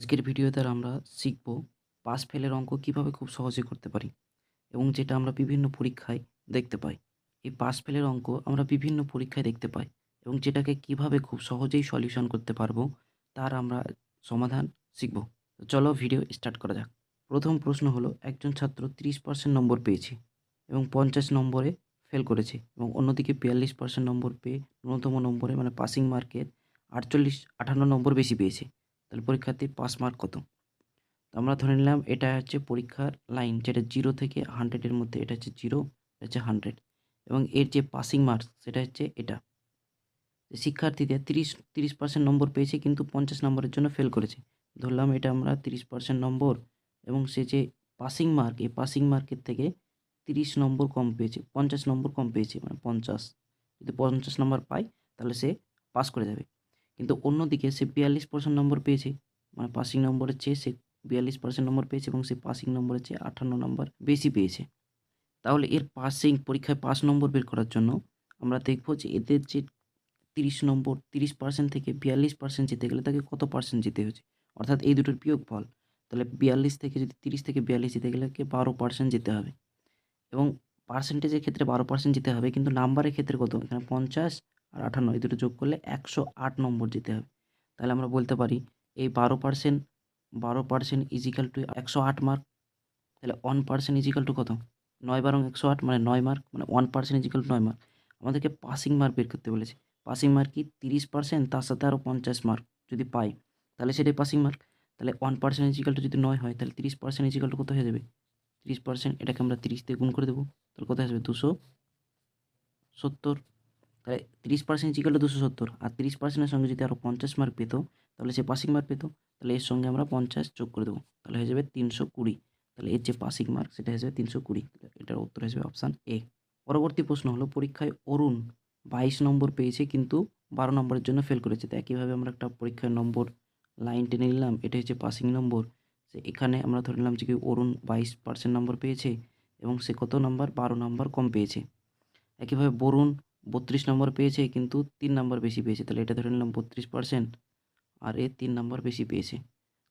আজকের ভিডিওতে আমরা শিখব পাস ফেলের অঙ্ক কিভাবে খুব সহজে করতে পারি এবং যেটা আমরা বিভিন্ন পরীক্ষায় দেখতে পাই। এই পাস ফেলের অঙ্ক আমরা বিভিন্ন পরীক্ষায় দেখতে পাই এবং যেটাকে কিভাবে খুব সহজেই সলিউশন করতে পারবো তার আমরা সমাধান শিখব। তো চলো ভিডিও স্টার্ট করা যাক। প্রথম প্রশ্ন হলো, একজন ছাত্র 30% নম্বর পেয়েছে এবং 50 নম্বরে ফেল করেছে এবং অন্যদিকে 42% নম্বর পেয়ে ন্যূনতম নম্বরে মানে পাসিং মার্কের 58 নম্বর বেশি পেয়েছে। তাহলে পরীক্ষার্থীর পাস মার্ক কত? তো আমরা ধরে নিলাম এটা হচ্ছে পরীক্ষার লাইন, যেটা 0 থেকে 100 এর মধ্যে। এটা হচ্ছে 0, এটা হচ্ছে 100 এবং এর যে পাসিং মার্কস সেটা হচ্ছে এটা। শিক্ষার্থীদের 30% নম্বর পেয়েছে কিন্তু 50 নম্বরের জন্য ফেল করেছে। ধরলাম এটা আমরা 30% নম্বর এবং সে যে পাসিং মার্ক, এই পাসিং মার্কের থেকে 30 নম্বর কম পেয়েছে, 50 নম্বর কম পেয়েছে, মানে 50। যদি 50 নম্বর পায় তাহলে সে পাস করে যাবে। কিন্তু অন্যদিকে সে 42% নম্বর পেয়েছে, মানে পাসিং নম্বরের চেয়ে সে 42% নম্বর পেয়েছে এবং সে পাসিং নম্বরের চেয়ে 58 নম্বর বেশি পেয়েছে। তাহলে এর পরীক্ষায় পাস নম্বর বের করার জন্য আমরা দেখব যে এদের যে 30 নম্বর, 30% থেকে 42% যেতে গেলে তাকে কত পার্সেন্ট যেতে হয়েছে? অর্থাৎ এই দুটোর বিয়োগফল। তাহলে 42 থেকে যদি 30 থেকে 42 যেতে গেলে তাকে 12% যেতে হবে এবং পার্সেন্টেজের ক্ষেত্রে 12% যেতে হবে, কিন্তু নাম্বারের ক্ষেত্রে কত? এখানে 50 আর 58 এই দুটো যোগ করলে 108 নম্বর যেতে হবে। তাহলে আমরা বলতে পারি এই 12% ইজ ইকুয়াল টু 108 মার্ক। তাহলে 1% ইজ ইকুয়াল টু কত? 9 বারং 108 মানে 9 মার্ক, মানে 1% ইজ ইকুয়াল টু 9 মার্ক। আমাদেরকে পাসিং মার্ক বের করতে বলেছে। পাসিং মার্ক কি? 30%, তার সাথে আরও 50 মার্ক যদি পাই তাহলে সেটাই পাসিং মার্ক। তাহলে 1% ইজ ইকুয়াল টু যদি 9 হয় তাহলে 30% ইজ ইকুয়াল টু কত হয়ে যাবে? 30%, এটাকে আমরা 30 দিয়ে গুণ করে দেবো। তাহলে কত আসবে? 270। তাহলে 30% ইজ ইকুয়াল টু 270, আর 30%-এর সঙ্গে যদি আরও 50 মার্ক পেত তাহলে সে পাসিং মার্ক পেত। তাহলে এর সঙ্গে আমরা 50 যোগ করে দেবো, তাহলে হয়ে যাবে 320। তাহলে এর যে পাসিং মার্ক সেটা হয়ে যাবে 320। এটার উত্তর হয়ে যাবে অপশান এ। পরবর্তী প্রশ্ন হলো, পরীক্ষায় অরুণ 22 নম্বর পেয়েছে কিন্তু 12 নম্বরের জন্য ফেল করেছে। তো একইভাবে আমরা একটা পরীক্ষার নম্বর লাইন টেনে নিলাম, এটা হচ্ছে পাসিং নম্বর। সে এখানে আমরা ধরে নিলাম যে কি অরুণ 22% নম্বর পেয়েছে এবং সে কত নম্বর? 12 নম্বর কম পেয়েছে। একইভাবে বরুণ 32 নম্বর পেয়েছে কিন্তু 3 নম্বর বেশি পেয়েছে। তাহলে এটা ধরে নিলাম 32% আর এ 3 নম্বর বেশি পেয়েছে।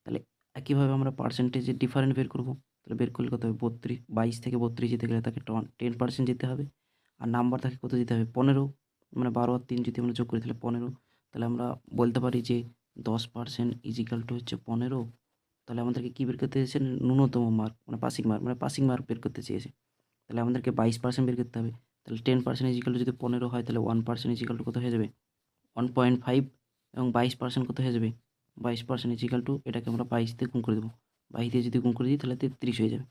তাহলে একইভাবে আমরা পার্সেন্টেজের ডিফারেন্স বের করব। তাহলে বের করলে কত হবে? 22 থেকে 32 যেতে গেলে তাকে 10% যেতে হবে। আর নাম্বার তাকে কত যেতে হবে? 15, মানে 12 আর 3 যদি আমরা যোগ করি তাহলে 15। তাহলে আমরা বলতে পারি যে 10% ইজ ইকুয়াল টু হচ্ছে 15। তাহলে আমাদেরকে কী বের করতে চেয়েছে? ন্যূনতম মার্ক, মানে পাসিং মার্ক বের করতে চেয়েছে। তাহলে আমাদেরকে 22% বের করতে হবে। তাহলে 10% ইজ ইকুয়াল টু যদি 15 হয় তাহলে 1% ইজ ইকুয়াল টু কত হয়ে যাবে? 1.5 এবং 22% কত হয়ে যাবে? 22% ইজ ইকুয়াল টু, এটাকে আমরা 22 দিয়ে গুণ করে দেবো। 22 দিয়ে যদি গুণ করে দিই তাহলে 33 হয়ে যাবে।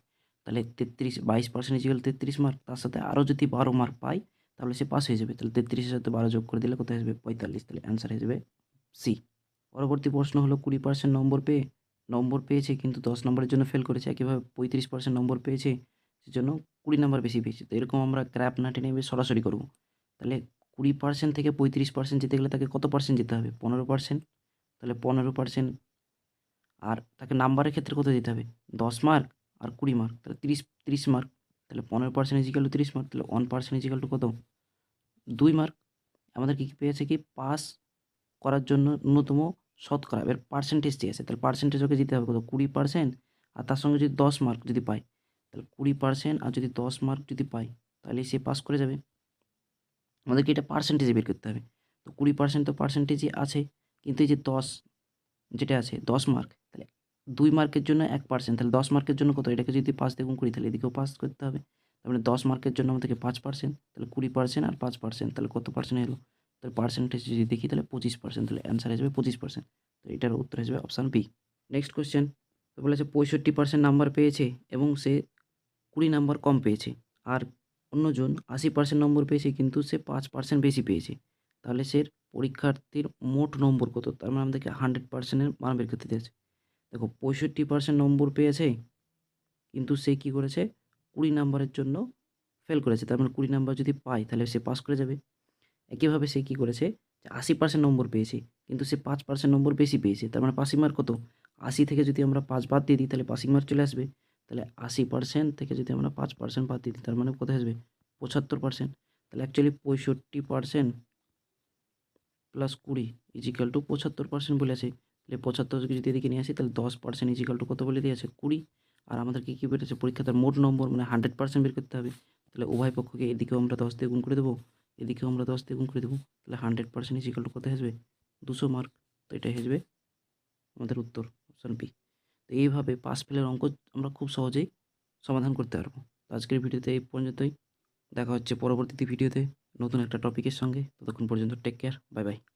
তাহলে 22% ইজ ইকুয়াল টু 33 মার্ক, তার সাথে আরও যদি 12 মার্ক পাই তাহলে সে পাস হয়ে যাবে। তাহলে 33-এর সাথে 12 যোগ করে দিলে কত হয়ে যাবে? 45। তাহলে অ্যান্সার হয়ে যাবে সি। পরবর্তী প্রশ্ন হলো, 20% নম্বর পেয়েছে কিন্তু 10 নম্বরের জন্য ফেল করেছে। একইভাবে 35% নম্বর পেয়েছে, সেজন্য 20 নম্বর বেশি পেয়েছে। তো এরকম আমরা গ্রাফ না টেনে সরাসরি করব। তাহলে 20% থেকে 35% যেতে গেলে তাকে কত পার্সেন্ট যেতে হবে? 15%। তাহলে 15%, আর তাকে নাম্বারের ক্ষেত্রে কত দিতে হবে? 10 মার্ক আর 20 মার্ক, তাহলে 30 মার্ক। তাহলে 15% ইজ ইকুয়াল টু 30 মার্ক, তাহলে 1% ইজ ইকুয়াল টু কত? 2 মার্ক। আমাদের কি পেয়েছে? কি পাস করার জন্য ন্যূনতম শতকরা, এবার পার্সেন্টেজ চেয়েছে। তাহলে পার্সেন্টেজ ওকে দিতে হবে কত? 20%, আর তার সঙ্গে যদি 10 মার্ক যদি পায়, তাহলে 20% আর যদি 10 মার্ক যদি পায় তাহলে সে পাস করে যাবে। আমাদেরকে এটা পার্সেন্টেজে বের করতে হবে। তো 20% তো পার্সেন্টেজই আছে, কিন্তু এই যে 10 যেটা আছে 10 মার্ক, তাহলে 2 মার্কের জন্য 1%, তাহলে 10 মার্কের জন্য কত? এটাকে যদি 5 দিয়ে গুণ করি তাহলে এদিকেও পাস করতে হবে। তার মানে 10 মার্কের জন্য আমাদেরকে 5%, তাহলে 20% আর 5%, তাহলে কত পার্সেন্ট এলো? তাহলে পার্সেন্টেজ যদি দেখি তাহলে 25%, তাহলে অ্যান্সার হয়ে যাবে 25%। তো এটার উত্তর হয়ে যাবে অপশান বি। নেক্সট কোয়েশ্চেন, তো বলেছে 65% নাম্বার পেয়েছে এবং সে 20 নাম্বার কম পেয়েছে। আর অন্যজন 80% নম্বর পেয়েছে কিন্তু সে 5% বেশি পেয়েছে। তাহলে সে পরীক্ষার্থীর মোট নম্বর কত? তার মানে আমাদেরকে 100% এর মান বের করতে দিয়েছে। দেখো 65% নম্বর পেয়েছে কিন্তু সে কী করেছে? 20 নাম্বারের জন্য ফেল করেছে। তার মানে 20 নাম্বার যদি পায় তাহলে সে পাস করে যাবে। একইভাবে সে কী করেছে? যে 80% নম্বর পেয়েছে কিন্তু সে 5% নম্বর বেশি পেয়েছে। তার মানে পাসিং মার্ক কত? 80 থেকে যদি আমরা 5 বাদ দিয়ে দিই তাহলে পাসিং মার্ক চলে আসবে। তাহলে 80% থেকে যদি আমরা 5% বাদ দিয়ে দিই তার মানে কত আসবে? 75%। তাহলে actually 65% plus 20 is equal to 75% বলেছে। তাহলে 75কে যদি এদিকে নিয়ে আসি তাহলে 10% ইজিক্যাল টু কত বলে দিয়েছে 20। আর আমাদেরকে কী বেরোচ্ছে পরীক্ষাতে মোট নম্বর মানে 100% বের করতে হবে। তাহলে উভয় পক্ষকে এদিকেও আমরা 10 দিয়ে গুণ করে দেবো, এদিকেও আমরা 10 দিয়ে গুণ করে দেবো। তাহলে 100% ইজিক্যাল টু কত আসবে 200 মার্ক। তো এটাই আসবে আমাদের উত্তর, অপশান বি। তো এইভাবে পাস ফেলের অঙ্ক আমরা খুব সহজেই সমাধান করতে পারবো। তো আজকের ভিডিওতে এই পর্যন্তই। দেখা হচ্ছে পরবর্তী ভিডিওতে নতুন একটা টপিকের সঙ্গে। ততক্ষণ পর্যন্ত টেক কেয়ার, বাই বাই।